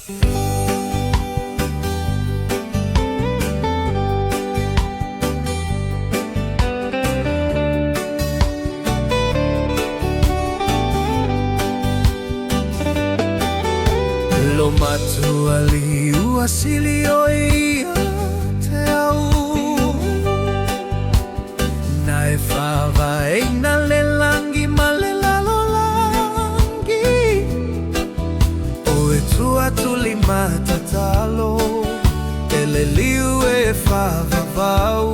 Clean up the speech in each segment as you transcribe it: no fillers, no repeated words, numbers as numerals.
Lo matu aliu asili oi te au na e whawa e na le langi ma le lalo langi o e tua tuli matatalo e le liu e whawa vau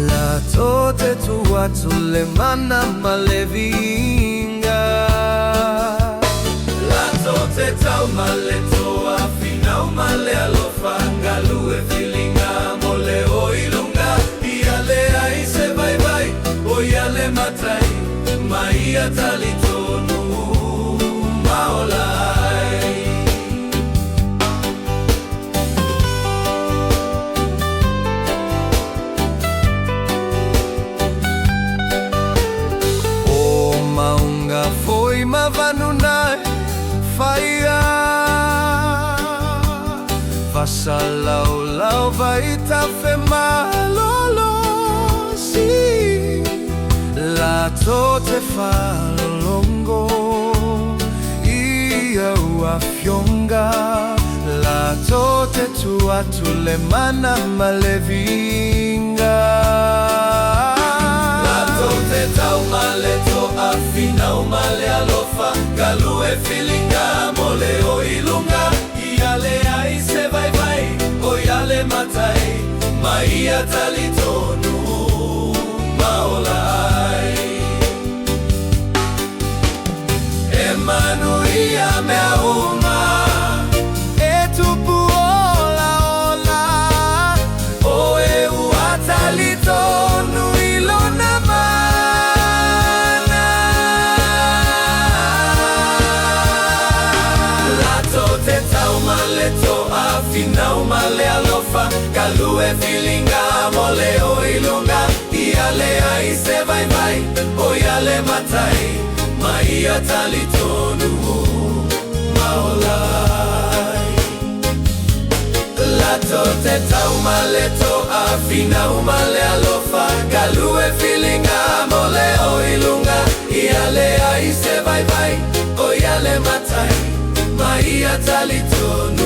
la to te tua tule mana ma le vinga te tau male toa finau male alofa ngalu e filinga mole o ilunga ia le ai se vai vai o ia le matai mai ia tali tonu maolai o maunga foi mavanunai Faia Vasalau lau vai tafe malolo si La tote falongo Ia ua fionga La tote tua tule mana malevinga La tote tau male to afina o male alofa Galu e filinga mole o ilunga Ia le ai se vai vai o ia le matai Mai ia tali tonu maolai E manu ia mea uma E tupu ola ola O e ua tali tonu ilona Finau male alofa, galu e filinga mole o ilunga Ia le ai se vai vai, o ia le matai Mai ia tali tonu maolai Lato te tau male to a finau male alofa Galu e filinga mole o ilunga Ia le ai se vai vai, o ia le matai Mai ia tali tonu